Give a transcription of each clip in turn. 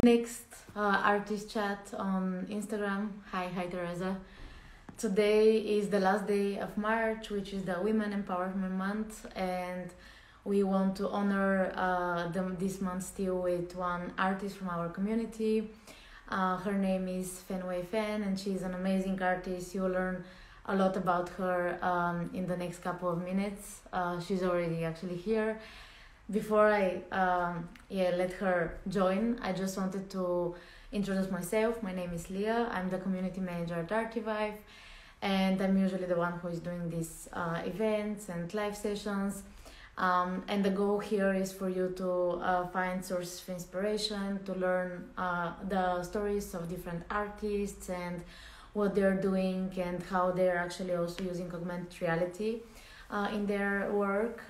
Next artist chat on Instagram. Hi Teresa. Today is the last day of March, which is the Women Empowerment Month, and we want to honor this month still with one artist from our community. Her name is Fenway Fan, and she's an amazing artist. You'll learn a lot about her in the next couple of minutes. She's already actually here. Before I let her join, I just wanted to introduce myself. My name is Leah. I'm the community manager at Artivive, and I'm usually the one who is doing these events and live sessions. And the goal here is for you to find sources of inspiration, to learn the stories of different artists and what they're doing and how they're actually also using augmented reality in their work.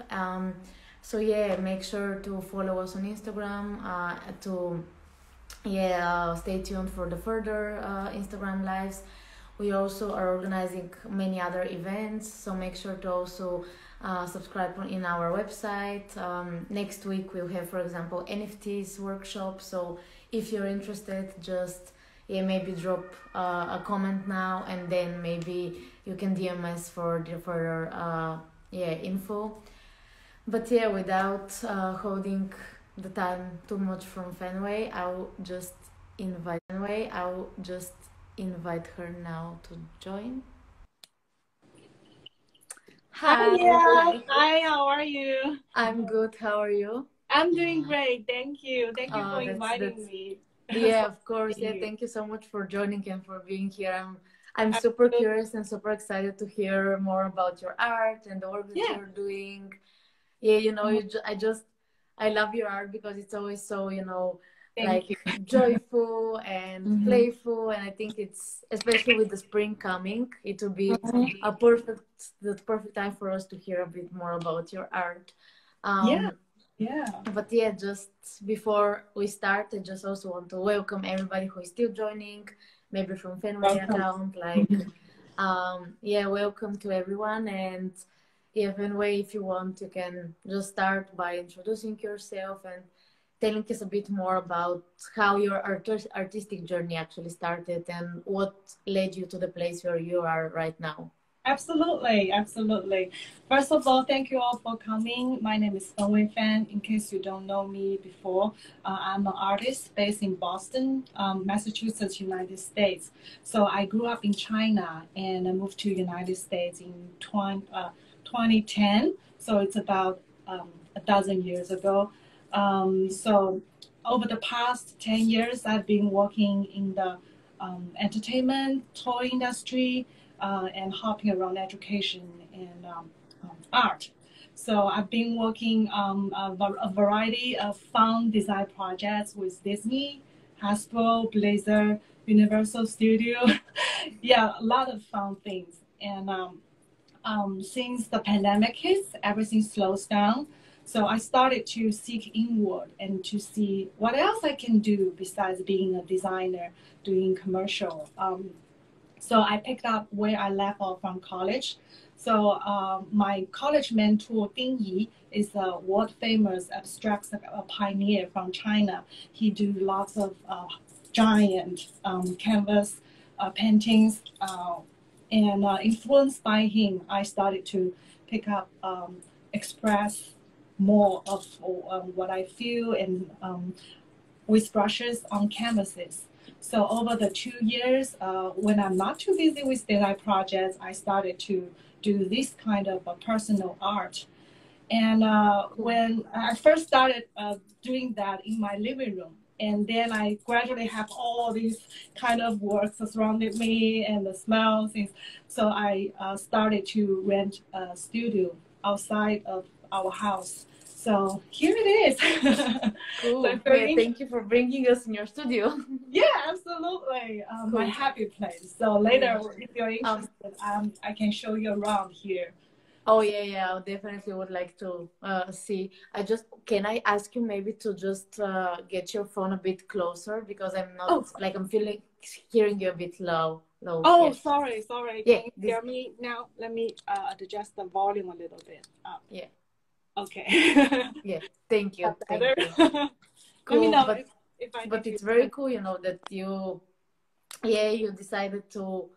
So make sure to follow us on Instagram, stay tuned for the further Instagram lives. We also are organizing many other events, so make sure to also subscribe in our website. Next week we'll have, for example, NFTs workshop. So if you're interested, just maybe drop a comment now, and then maybe you can DM us for the further info. But without holding the time too much from Fenway, I'll just invite her now to join. Hi, Leah. Hi, how are you? I'm good. How are you? I'm doing great. Thank you. Thank you for inviting me. Yeah, of course. Yeah, thank you so much for joining and for being here. I'm super curious and super excited to hear more about your art and the work that you're doing. Yeah, I love your art because it's always so, joyful and playful. And I think it's, especially with the spring coming, it will be the perfect time for us to hear a bit more about your art. But just before we start, I just also want to welcome everybody who is still joining, maybe from Fenway account, welcome to everyone. And Fenway, if you want, you can just start by introducing yourself and telling us a bit more about how your artistic journey actually started and what led you to the place where you are right now. Absolutely, absolutely. First of all, thank you all for coming. My name is Fenway Fan. In case you don't know me before, I'm an artist based in Boston, Massachusetts, United States. So I grew up in China and I moved to United States in 2010. So it's about a dozen years ago. So over the past 10 years, I've been working in the entertainment, toy industry, and hopping around education and art. So I've been working on a variety of fun design projects with Disney, Hasbro, Blazer, Universal Studio. A lot of fun things. And since the pandemic hits, everything slows down. So I started to seek inward and to see what else I can do besides being a designer, doing commercial. So I picked up where I left off from college. So my college mentor, Ding Yi, is a world-famous abstract pioneer from China. He do lots of giant canvas paintings. And influenced by him, I started to pick up, express more of what I feel and with brushes on canvases. So over the 2 years, when I'm not too busy with design projects, I started to do this kind of personal art. And when I first started doing that in my living room, and then I gradually have all these kind of works surrounded me and the smells. So I started to rent a studio outside of our house. So here it is. Cool. So thank you for bringing us in your studio. Yeah, absolutely. Cool. My happy place. So later, if you're interested, I can show you around here. Oh yeah, I definitely would like to see. Can I ask you maybe to just get your phone a bit closer because I'm not I'm hearing you a bit low. Oh, yes. Sorry. Can you hear me now? Let me adjust the volume a little bit. Yeah. Okay. Yeah. Thank you. Better. Thank you. Cool. if I But need to it's very spend. cool, you know, that you decided to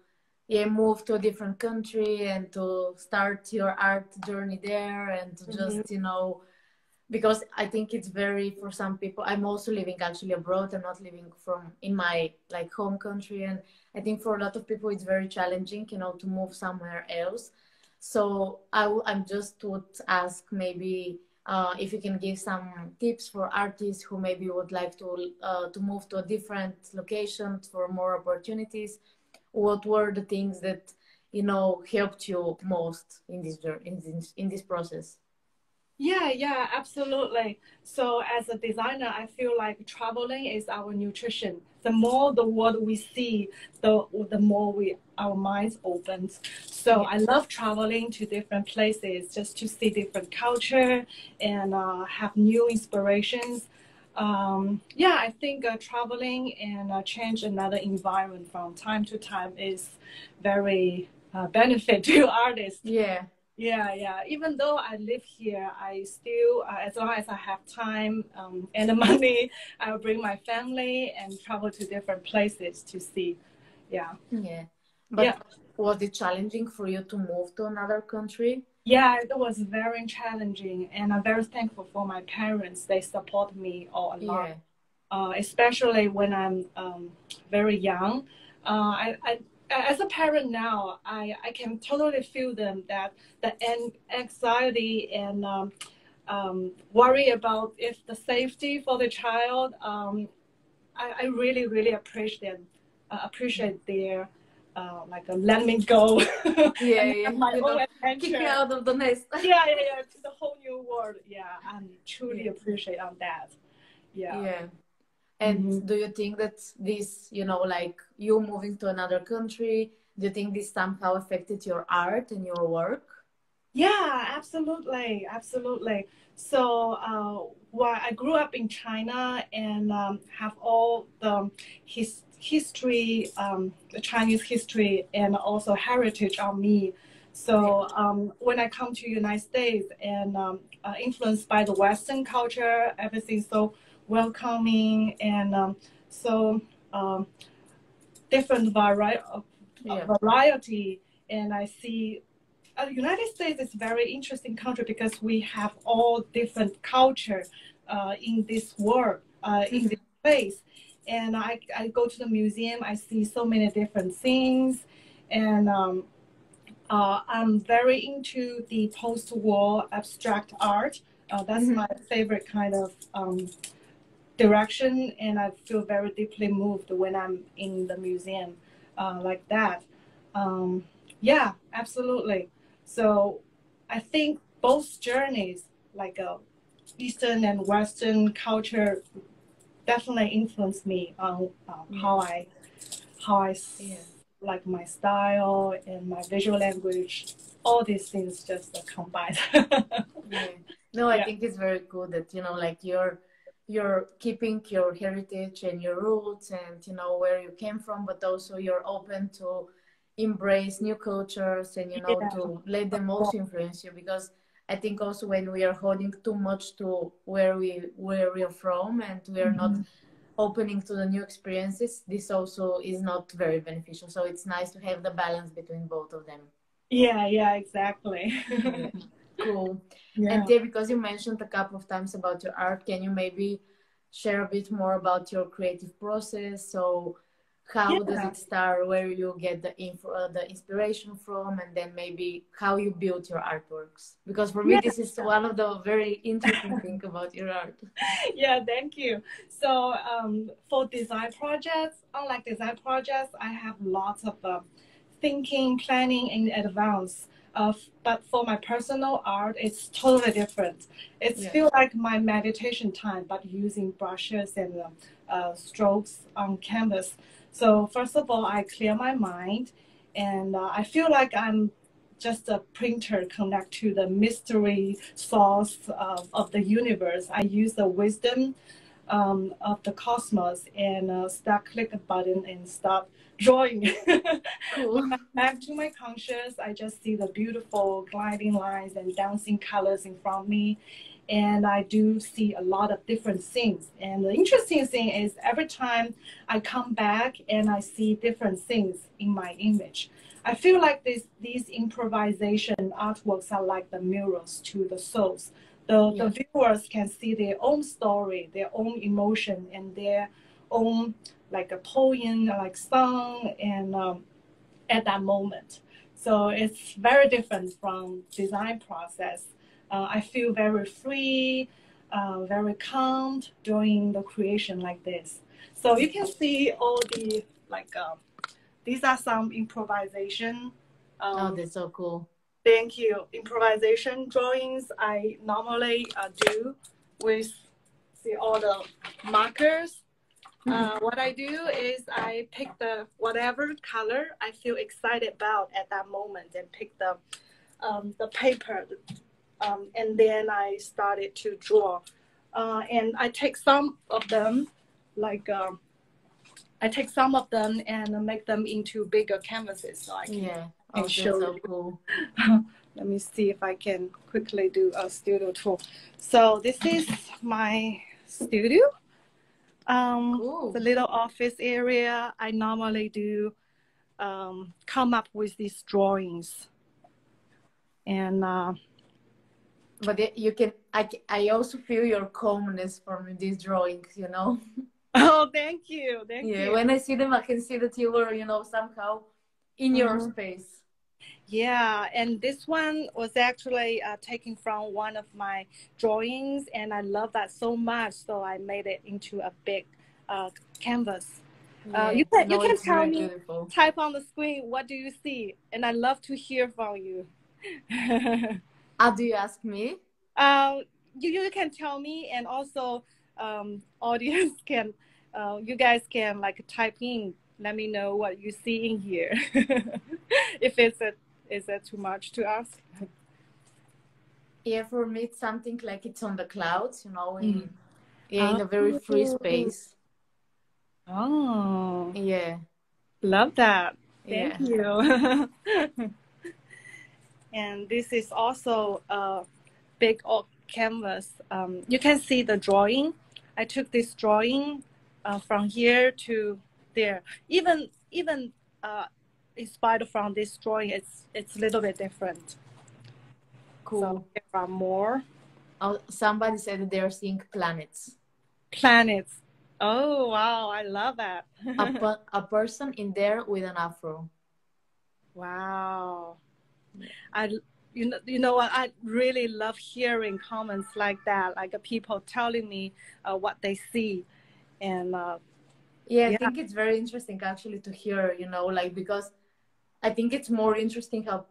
move to a different country and to start your art journey there, and to Mhm. just, because I think it's very, for some people, I'm also living actually abroad. I'm not living from in my like home country, and I think for a lot of people it's very challenging, to move somewhere else. So I'm just would ask maybe if you can give some tips for artists who maybe would like to move to a different location for more opportunities. What were the things that helped you most in this in this process? Yeah, yeah, absolutely. So as a designer, I feel like traveling is our nutrition. The more the world we see, the more our minds opens. So Yeah. I love traveling to different places just to see different culture and have new inspirations. Yeah, I think traveling and change another environment from time to time is very benefit to artists. Yeah. Yeah, yeah. Even though I live here, I still, as long as I have time and the money, I'll bring my family and travel to different places to see. Yeah, Yeah. yeah, But was it challenging for you to move to another country? yeah. It was very challenging, and I'm very thankful for my parents. They support me all along, Yeah. especially when I'm very young. I as a parent now, I can totally feel them that the anxiety and worry about if the safety for the child. I really, really appreciate their like let me go Yeah, and have yeah. my own Kick me adventure. out of the nest. Yeah, yeah, yeah, to the whole new world. Yeah, I'm truly Yeah. appreciate on that. Yeah. Yeah. And Hmm. do you think that this, like you moving to another country, do you think this somehow affected your art and your work? Yeah, absolutely, absolutely. So, while I grew up in China and have all the history, the Chinese history, and also heritage on me. Yeah. So, when I come to United States and influenced by the Western culture, everything's so welcoming and so um, different Yeah. variety. And I see United States is a very interesting country because we have all different culture in this world, in this Mhm. place. And I go to the museum, I see so many different things. And I'm very into the post-war abstract art. That's my Mhm. favorite kind of direction. And I feel very deeply moved when I'm in the museum like that. Um, yeah, absolutely. So I think both journeys, like Eastern and Western culture, definitely influenced me on Yeah. how I Yeah. like my style and my visual language. All these things just combined. Yeah. No, I Yeah. think it's very cool that, like you're keeping your heritage and your roots and where you came from, but also you're open to embrace new cultures and Yeah. to let them also influence you, because I think also when we are holding too much to where we are from, and we are not Mhm. opening to the new experiences, this also is not very beneficial. So it's nice to have the balance between both of them. Yeah, yeah, exactly. Yeah. Cool. And Yeah. yeah, because you mentioned a couple of times about your art, can you maybe share a bit more about your creative process? So how does Yeah. it start? Where you get the inspiration from, and then maybe how you build your artworks? Because for me, Yeah. this is one of the very interesting thing about your art. Yeah, thank you. So, for design projects, unlike design projects, I have lots of thinking, planning in advance. But for my personal art, it's totally different. It's Yeah. feel like my meditation time, but using brushes and strokes on canvas. So first of all, I clear my mind, and I feel like I'm just a printer connect to the mystery source of the universe. I use the wisdom of the cosmos and start click a button and start drawing. When Cool. I'm back to my conscious, I just see the beautiful gliding lines and dancing colors in front of me. and I do see a lot of different things. And the interesting thing is every time I come back and I see different things in my image, I feel like these improvisation artworks are like the mirrors to the souls. The viewers can see their own story, their own emotion, and their own like a poem, like song, and at that moment. So it's very different from design process. I feel very free, very calm during the creation like this. So you can see all the like these are some improvisation. Oh, that's so cool. Thank you. Improvisation drawings I normally do with see all the markers. What I do is I pick the whatever color I feel excited about at that moment and pick the paper, and then I started to draw. And I take some of them, like and make them into bigger canvases so I can show so you. Cool. Let me see if I can quickly do a studio tour. So this is my studio. Cool. The little office area. I normally do come up with these drawings, and but you can I also feel your calmness from these drawings, you know. Oh, thank you, thank you. When I see them, I can see that you were, you know, somehow in your space. Yeah, and this one was actually taken from one of my drawings, and I love that so much, so I made it into a big canvas. You can tell me, beautiful. Type on the screen, what do you see? And I love to hear from you. Do you ask me? You can tell me, and also audience can, you guys can like type in, let me know what you see in here. If is that too much to ask? Yeah, for me it's something like it's on the clouds, you know, in a very free space. Oh, yeah, love that. Thank you. And this is also a big old canvas. You can see the drawing. I took this drawing from here to there. Even inspired from this drawing, it's a little bit different. Cool. So there are more. Oh, somebody said that they're seeing planets. Planets. Oh wow, I love that. A person in there with an afro. Wow. You know what? I really love hearing comments like that, like people telling me what they see, and I think it's very interesting actually to hear, you know, like, because I think it's more interesting how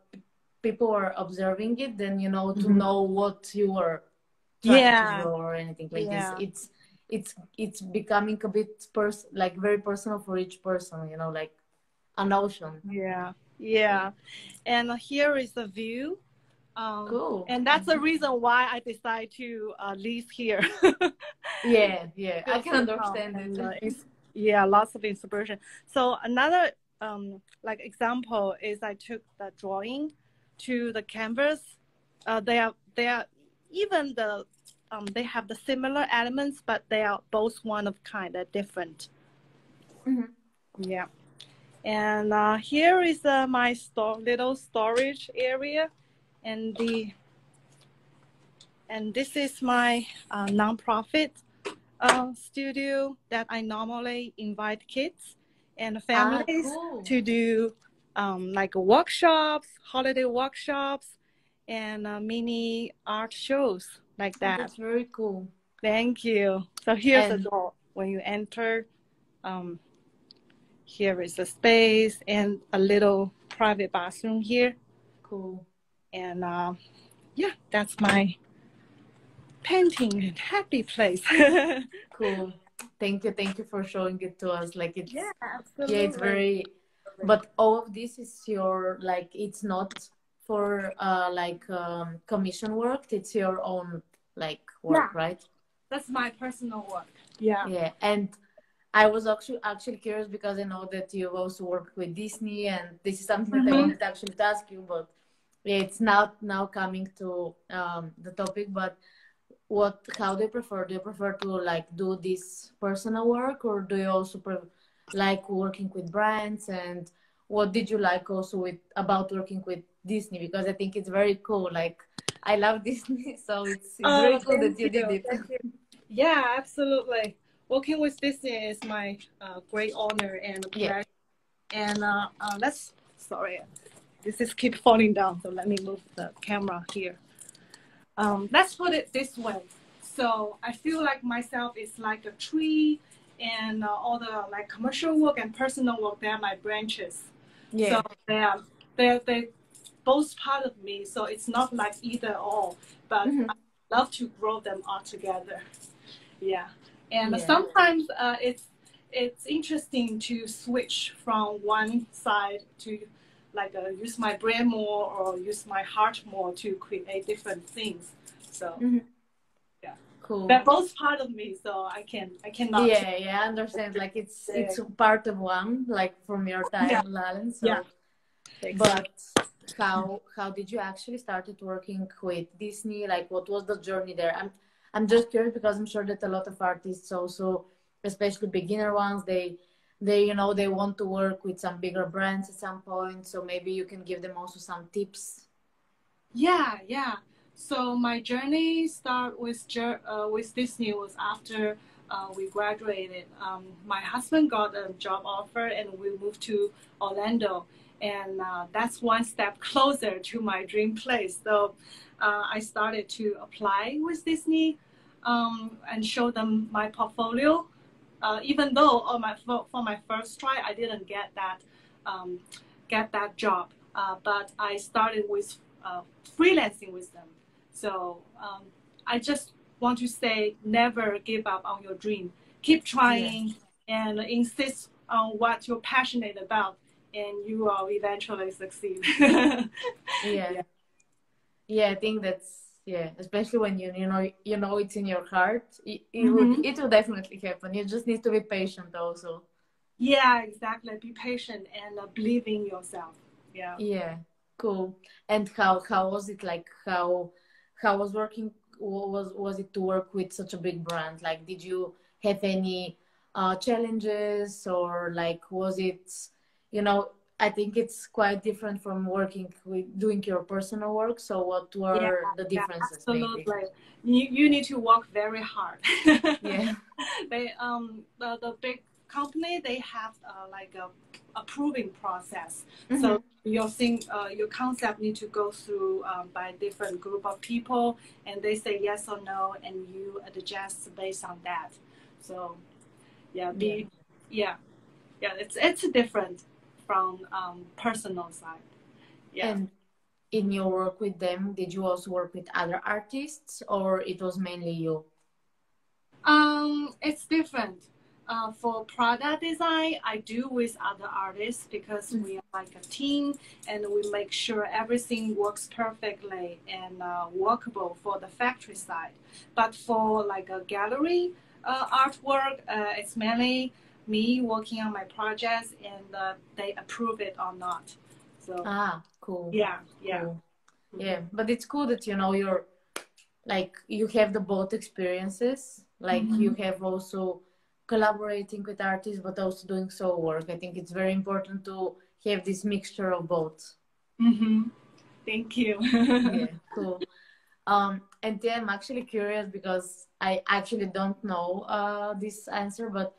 people are observing it than, you know, to know what you are trying to draw or anything like this. It's becoming a bit like very personal for each person, you know, like a notion. Yeah. And here is the view. Cool. And that's the reason why I decided to live here. I can understand it. Lots of inspiration. So another like example is I took the drawing to the canvas. They are even the they have the similar elements, but they are both one of kind. They're different. Yeah. And here is my little storage area, and this is my nonprofit studio that I normally invite kids and families to do like workshops, holiday workshops, and mini art shows like that. That's very cool. Thank you. So here's the door when you enter. Here is the space and a little private bathroom here. Cool. And that's my painting and happy place. Cool. Thank you for showing it to us. Like it's absolutely. It's very, but all of this is your, like, it's not for commission work. It's your own like work, right? That's my personal work. And I was actually curious because I know that you also work with Disney, and this is something that I wanted actually to ask you, but it's not now coming to the topic. But how do you prefer? Do you prefer to like do this personal work, or do you also like working with brands? And what did you like also with about working with Disney? Because I think it's very cool. Like I love Disney, so it's very Oh, cool that thank you you. did it. Thank you. Yeah, absolutely. Working with Disney is my great honor and Yeah, pleasure. And let's, sorry, this is keep falling down. So let me move the camera here. Let's put it this way. So I feel like myself is like a tree, and all the like commercial work and personal work, they're my branches. So yeah, they both part of me. So it's not like either or, but hmm I love to grow them all together. Yeah, and yeah, sometimes it's interesting to switch from one side to like use my brain more or use my heart more to create different things. So hmm yeah, cool. they're both part of me. So I cannot take Yeah, yeah, I understand. Like it's the part of one, like from your yeah timeline. yeah So, exactly. but how did you actually started working with Disney? Like, what was the journey there? I'm just curious because I'm sure that a lot of artists also, especially beginner ones, they they want to work with some bigger brands at some point. So maybe you can give them also some tips. Yeah, yeah. So my journey start with Disney was after we graduated. My husband got a job offer, and we moved to Orlando, and that's one step closer to my dream place. So I started to apply with Disney and show them my portfolio. Even though for my first try, I didn't um, get that job, but I started with freelancing with them. So I just want to say, never give up on your dream. Keep Yeah, trying and insist on what you're passionate about, and you will eventually succeed. yeah. Yeah. Yeah, I think that's yeah, especially when you know it's in your heart. Hmm. It will definitely happen. You just need to be patient also. Yeah, exactly. Be patient and believe in yourself. Yeah. Yeah, cool. And how was it like? How was working? Was it to work with such a big brand? Like, did you have any challenges, or like was it? You know, I think it's quite different from working with doing your personal work. So, what Yeah, were the yeah, differences, maybe? absolutely. You need to work very hard. Yeah. The big company, they have like a approving process. So hmm your concept need to go through by different group of people, and they say yes or no, and you adjust based on that. So yeah, Yeah. yeah, yeah. It's different from personal side. Yeah. And in your work with them, did you also work with other artists, or it was mainly you? It's different. For product design, I do with other artists because Mm. we are like a team, and we make sure everything works perfectly and workable for the factory side. But for like a gallery artwork, it's mainly me working on my projects, and they approve it or not. So Ah, cool, yeah, yeah. cool. Mhm. Yeah, but it's cool that you're like you have the both experiences. Like you Mhm. have also collaborating with artists, but also doing solo work. I think it's very important to have this mixture of both. Mhm. Thank you. Yeah, cool. And then I'm actually curious because I actually don't know this answer, but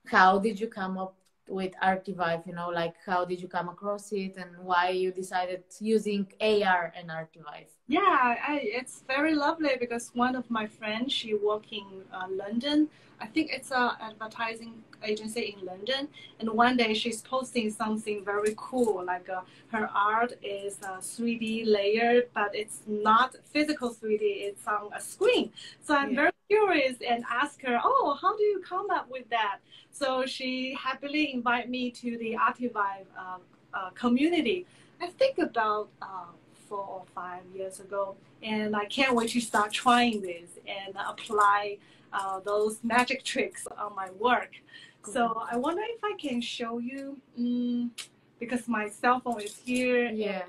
how did you come up with Artivive? Like how did you come across it and why you decided using AR and Artivive? Yeah, it's very lovely because one of my friends, she work in London. I think it's a advertising agency in London. And one day she's posting something very cool, like her art is 3D layered, but it's not physical 3D. It's on a screen. So I'm Yeah. very curious and ask her, oh, how do you come up with that? So she happily invite me to the Artivive community. I think about 4 or 5 years ago, and I can't wait to start trying this and apply those magic tricks on my work. Cool. So I wonder if I can show you, because my cell phone is here, and Yeah.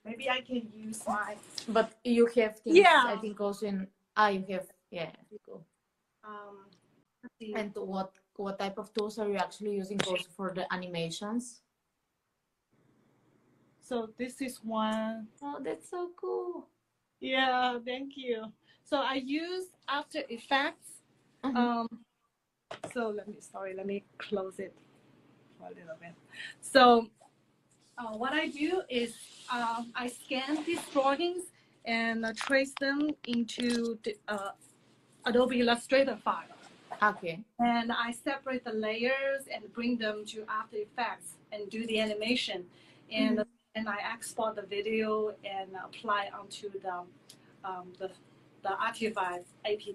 maybe I can use my But you have things, I yeah. think, also in you have Yeah, cool. Let's see. And what type of tools are you actually using also for the animations? So this is one. Oh, that's so cool. Yeah, thank you. So I use After Effects. Mm-hmm. So let me close it for a little bit. So what I do is I scan these drawings and trace them into the Adobe Illustrator file. Okay. And I separate the layers and bring them to After Effects and do the animation. And and I export the video and apply onto the Artivive app,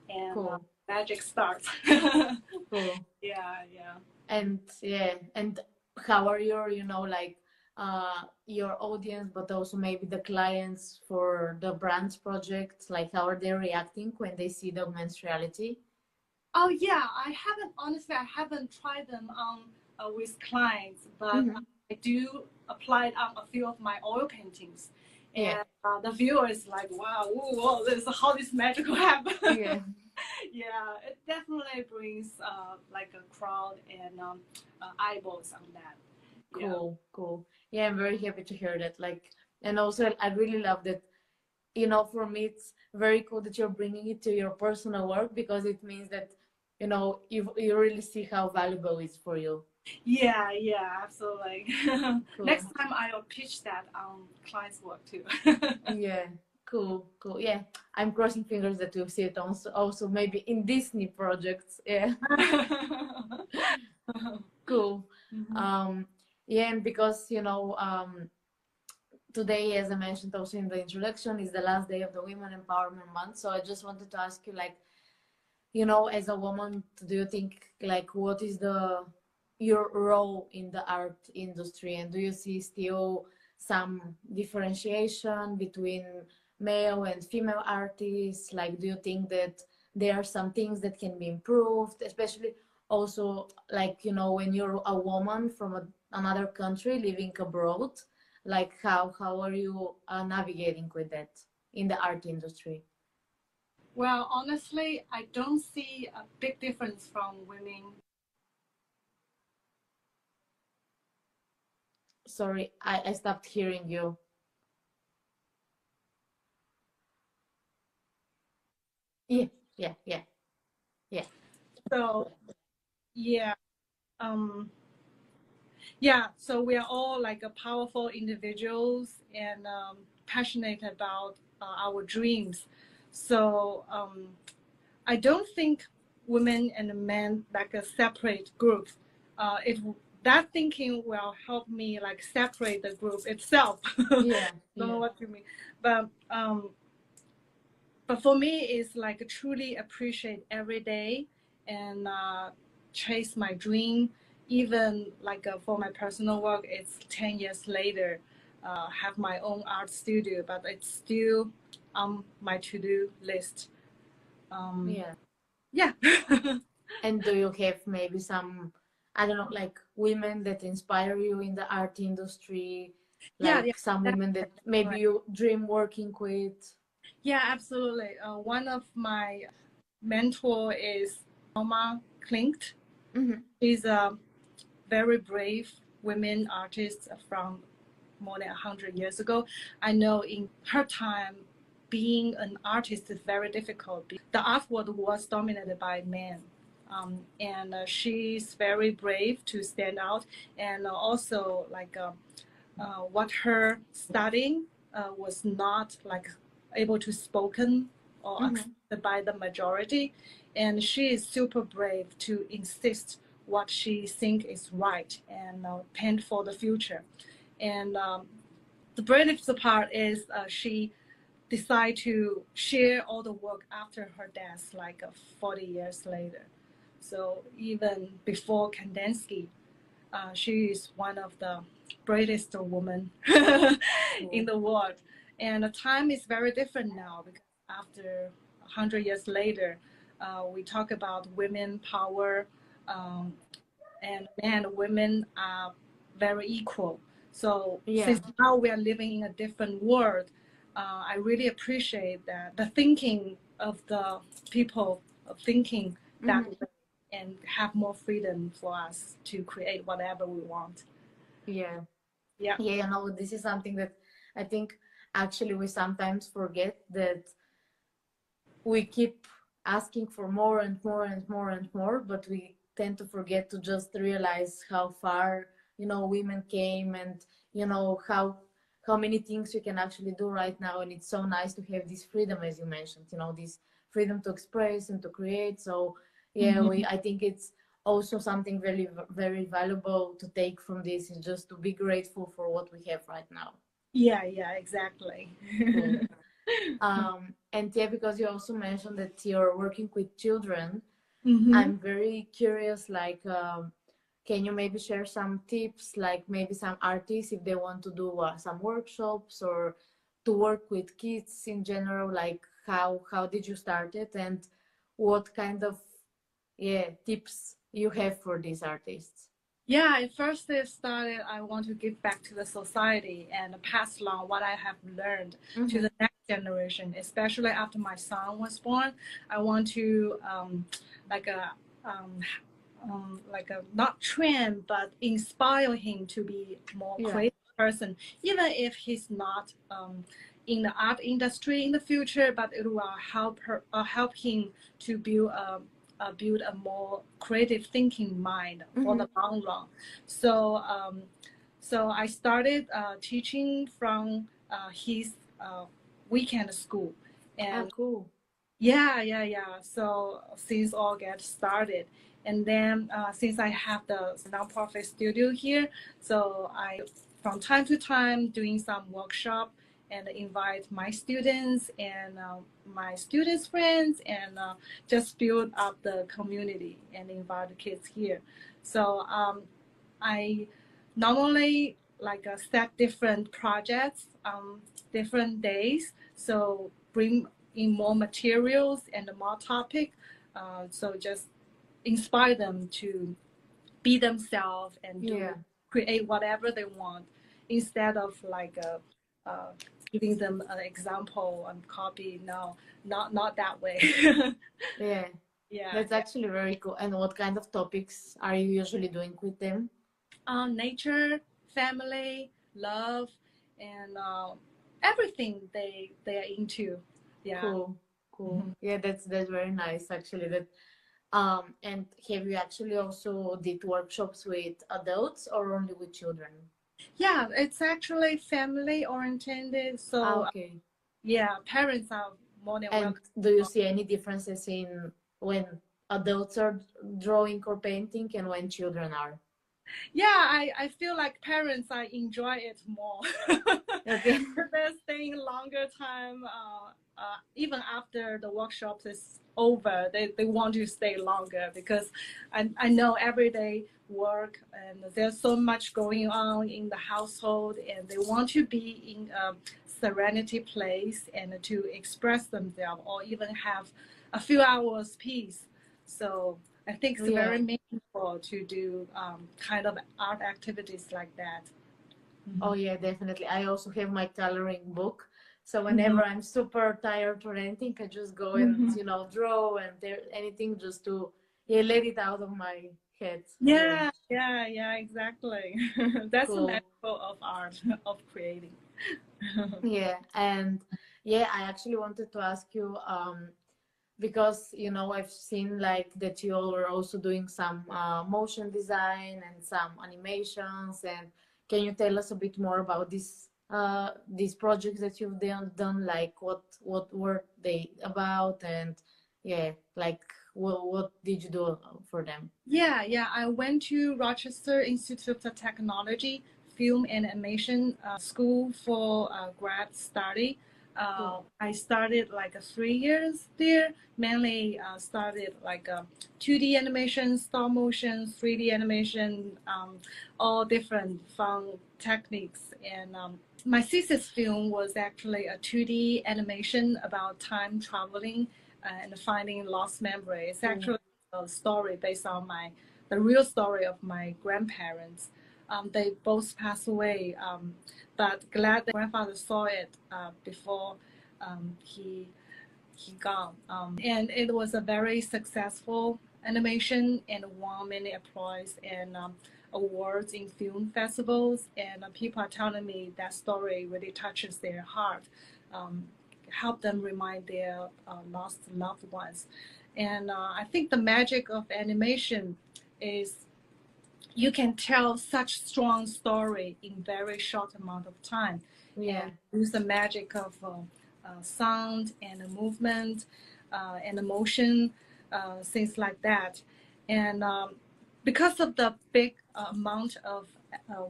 and Cool. magic starts. Cool. Yeah. And how are your, like your audience, but also maybe the clients for the brands project, like how are they reacting when they see the augmented reality? Oh yeah, I haven't tried them on with clients, but Mm-hmm. I do apply it on a few of my oil paintings, Yeah. and the viewer is like, wow, ooh, whoa, this is how this magical happen. Yeah. Yeah, it definitely brings like a crowd and eyeballs on that. Yeah. Cool. Yeah, I'm very happy to hear that. Like, and also I really love that, for me, it's very cool that you're bringing it to your personal work because it means that, you really see how valuable it's for you. Yeah, absolutely. Cool. Next time I'll pitch that on clients' work too. Yeah, cool. Yeah, I'm crossing fingers that we'll see it also maybe in Disney projects. Yeah, cool. Mhm. Um, yeah, and because, today, as I mentioned also in the introduction, is the last day of the Women Empowerment Month. So I just wanted to ask you, like, as a woman, do you think, like, what is your role in the art industry, and do you see still some differentiation between male and female artists? Like, do you think that there are some things that can be improved, especially also, like, when you're a woman from another country living abroad, like how are you navigating with that in the art industry? Well, honestly, I don't see a big difference from women. Sorry, I stopped hearing you. Yeah, yeah. Yeah. So yeah, um, yeah. So we are all like a powerful individuals and passionate about our dreams. So I don't think women and men like a separate group. If that thinking will help me like separate the group itself. Yeah, Don't know yeah. what you mean, but for me, it's like truly appreciate every day and chase my dream. Even like for my personal work, it's 10 years later. Have my own art studio, but it's still on my to-do list. Yeah. Yeah. And do you have maybe some, I don't know, like women that inspire you in the art industry, Yeah, like some that's women that maybe right. you dream working with? Yeah, absolutely. One of my mentor is Norma Klink. Mm-hmm. She's a very brave women artist from more than 100 years ago. I know in her time, being an artist is very difficult. The art world was dominated by men. And she's very brave to stand out, and also like what her studying was not like able to spoken or Mm-hmm. accepted by the majority, and she is super brave to insist what she think is right and paint for the future. And the bravest part is she decided to share all the work after her death, like 40 years later. So even before Kandinsky, she is one of the bravest women in the world. And the time is very different now because after 100 years later, we talk about women power, um, and men and women are very equal. So Yeah. since now we are living in a different world, I really appreciate that the thinking of the people thinking that Mm-hmm. way and have more freedom for us to create whatever we want. Yeah. Yeah. Yeah, you know, this is something that I think actually we sometimes forget, that we keep asking for more and more and more and more, but we tend to forget to just realize how far, you know, women came, and you know how many things we can actually do right now. And it's so nice to have this freedom, as you mentioned, you know, this freedom to express and to create. So yeah, Mhm. we I think it's also something very very valuable to take from this, is just to be grateful for what we have right now. Yeah, yeah, exactly. Cool. And yeah, because you also mentioned that you're working with children, Mm-hmm. I'm very curious, like, can you maybe share some tips, like maybe some artists, if they want to do some workshops or to work with kids in general, like how did you start it, and what kind of, yeah, tips you have for these artists? Yeah, at first it started, I want to give back to the society and pass along what I have learned to Mm-hmm. the next generation, especially after my son was born. I want to like a um, like a not train but inspire him to be more Yeah. creative person, even if he's not in the art industry in the future, but it will help him to build a more creative thinking mind for Mm-hmm. the long run. So so I started teaching from his weekend school, Ah, and cool. yeah, yeah, yeah. So since all get started, and then since I have the nonprofit studio here, so I from time to time doing some workshop and invite my students and my students' friends and just build up the community and invite the kids here. So I normally like set different projects different days. So bring in more materials and more topic. So just inspire them to be themselves and Yeah. do create whatever they want instead of like giving them an example and copy. No, not that way. Yeah, Yeah, that's yeah. actually very cool. And what kind of topics are you usually doing with them? Nature, family, love, and everything they are into. Yeah. Cool, cool. Mhm. Yeah, that's very nice actually. That and have you actually also did workshops with adults or only with children? Yeah, it's actually family oriented. Ah, So okay. yeah, parents are more than And welcome. do you see any differences in when adults are drawing or painting and when children are? Yeah, I feel like parents I enjoy it more. Okay. They're staying longer time. Even after the workshops is over, they want to stay longer because I know everyday work and there's so much going on in the household, and they want to be in a serenity place and to express themselves or even have a few hours peace. So I think it's Yeah. very meaningful to do kind of art activities like that. Oh Mhm. yeah, definitely. I also have my coloring book. So Mhm. whenever I'm super tired or anything, I just go and, Mhm. you know, draw and there anything just to, yeah, let it out of my head. Yeah. Yeah, yeah, yeah, exactly. That's the Cool. natural of art, of creating. Yeah. And yeah, I actually wanted to ask you, because, you know, I've seen like that you all were also doing some motion design and some animations. And can you tell us a bit more about these projects that you've done, like what were they about, and yeah, like what did you do for them? Yeah, yeah. I went to Rochester Institute of Technology, Film and Animation School for grad study. Cool. I started like 3 years there. Mainly started like 2D animation, stop motion, 3D animation, all different fun techniques. And my thesis film was actually a 2D animation about time traveling and finding lost memory. It's Cool. actually a story based on the real story of my grandparents. They both passed away, but glad that grandfather saw it before he he gone. And it was a very successful animation and won many applause and awards in film festivals. And people are telling me that story really touches their heart, help them remind their lost loved ones. And I think the magic of animation is you can tell such strong story in very short amount of time. Yeah. And use the magic of sound and the movement and emotion, things like that. And because of the big amount of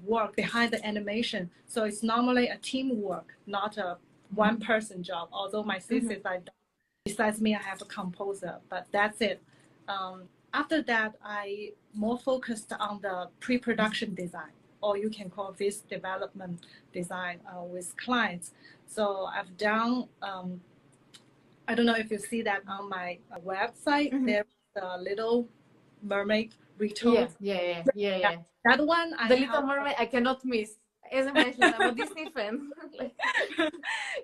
work behind the animation, so it's normally a teamwork, not a one person job. Although my thesis, besides me, I have a composer, but that's it. After that, I more focused on the pre-production design, or you can call this development design with clients. So I've done, I don't know if you see that on my website, there's a Little Mermaid retold. Yeah. That one, The Little Mermaid, I cannot miss. As I mentioned, I'm a Disney fan.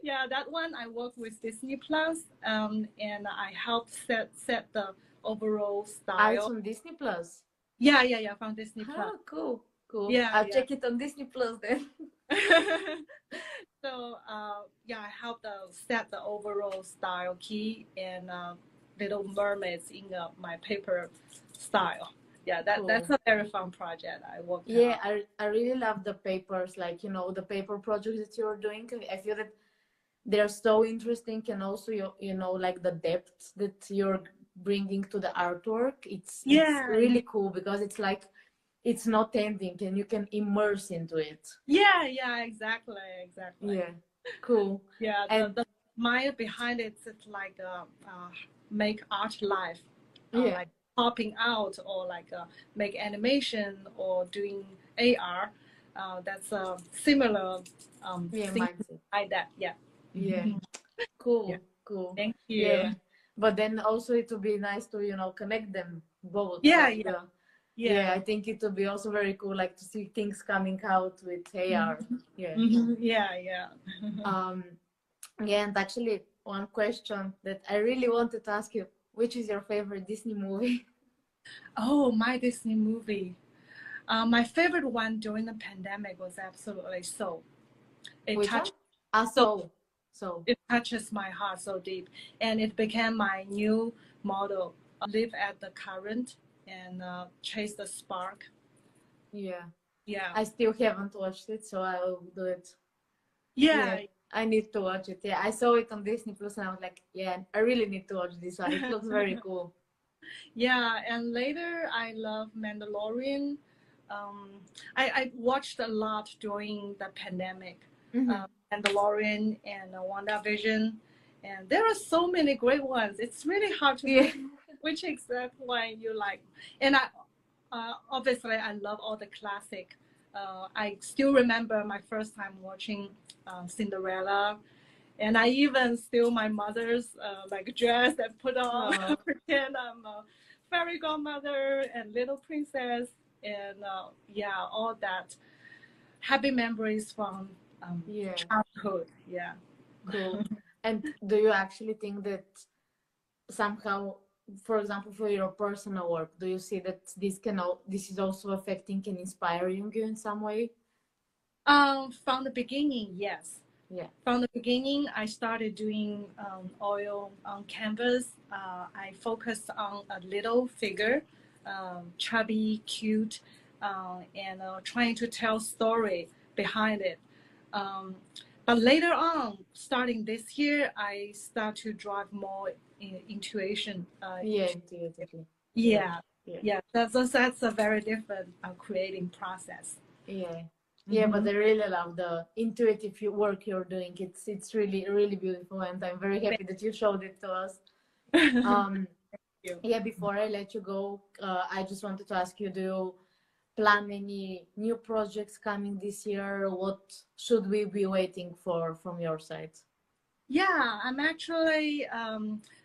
Yeah, that one I work with Disney Plus, and I helped set the overall style. It's on Disney Plus. Yeah, from Disney Plus. Cool. Yeah, I'll check it on Disney Plus then. So I helped set the overall style key and Little Mermaids in my paper style. Yeah, that's a very fun project I worked on. Yeah, I really love the papers, like, the paper projects that you're doing. I feel that they're so interesting, and also, like the depth that you're bringing to the artwork. It's really cool because it's like, it's not ending and you can immerse into it. Yeah, exactly. Yeah, cool. Yeah, and the mind behind it is like make art live. Like popping out, or like make animation, or doing AR. That's a similar thing like that. Yeah. Cool. Thank you. Yeah, but then also it would be nice to connect them both. Yeah, I think it would be also very cool, like, to see things coming out with AR. Yeah. And actually, one question that I really wanted to ask you: which is your favorite Disney movie? Oh, my Disney movie. My favorite one during the pandemic was absolutely Soul. Soul. It touches my heart so deep, and it became my new motto: live at the current and chase the spark. Yeah. I still haven't watched it, so I will do it. Yeah, I need to watch it. Yeah, I saw it on Disney Plus, and I was like, yeah, I really need to watch this one. It looks very cool. Yeah, and later I love Mandalorian. I watched a lot during the pandemic. Mandalorian and WandaVision, and there are so many great ones. It's really hard to pick which exact one you like. And obviously I love all the classic. I still remember my first time watching Cinderella, and I even steal my mother's like dress and put on, pretend I'm a fairy godmother and little princess, and all that happy memories from childhood. Yeah. Cool. And do you actually think that somehow, for example, for your personal work, do you see that this is also affecting and inspiring you in some way? From the beginning, yes. Yeah. From the beginning, I started doing oil on canvas. I focused on a little figure, chubby, cute, and trying to tell story behind it. But later on, starting this year, I start to drive more intuition. Intuitively. Yeah. That's a very different creating process. Yeah, but I really love the intuitive work you're doing. It's really, really beautiful, and I'm very happy that you showed it to us. Yeah, before I let you go, I just wanted to ask you, do you plan any new projects coming this year? What should we be waiting for from your side? Yeah, I'm actually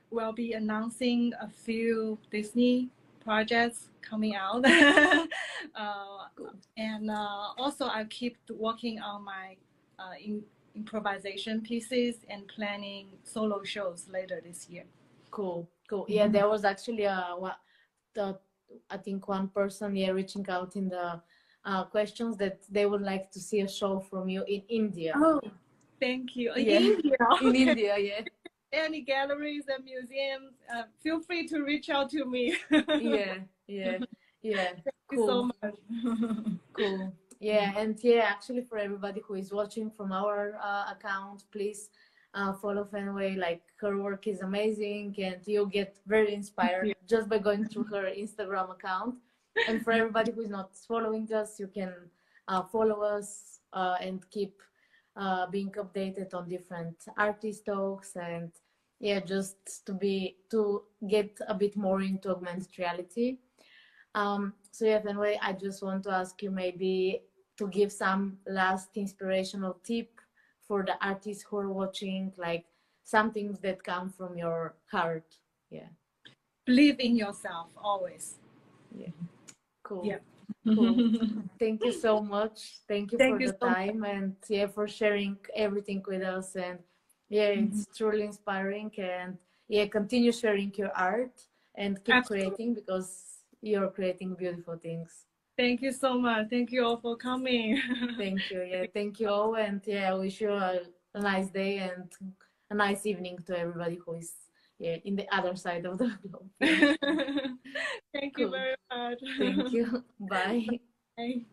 will be announcing a few Disney projects coming out. And also I keep working on my improvisation pieces and planning solo shows later this year. Cool. Yeah, there was actually I think one person reaching out in the questions that they would like to see a show from you in India. Oh, thank you. Yeah. India. In India, yeah. Any galleries and museums, feel free to reach out to me. Yeah. Thank Cool. you so much. Cool. Yeah, and actually for everybody who is watching from our account, please follow Fenway. Like, her work is amazing, and you'll get very inspired just by going through her Instagram account. And for everybody who is not following us, you can follow us and keep being updated on different artist talks, and just to get a bit more into augmented reality. So Fenway, I just want to ask you maybe to give some last inspirational tip for the artists who are watching, like some things that come from your heart. Yeah. Believe in yourself always. Yeah. Cool. Yeah. Cool. Thank you so much. Thank you for the so time much. and for sharing everything with us. And it's truly inspiring. And continue sharing your art and keep creating, because you're creating beautiful things. Thank you so much. Thank you all for coming. Thank you. Yeah, thank you all. And I wish you a nice day and a nice evening to everybody who is in the other side of the globe. Thank you very much. Thank you. Bye. Bye.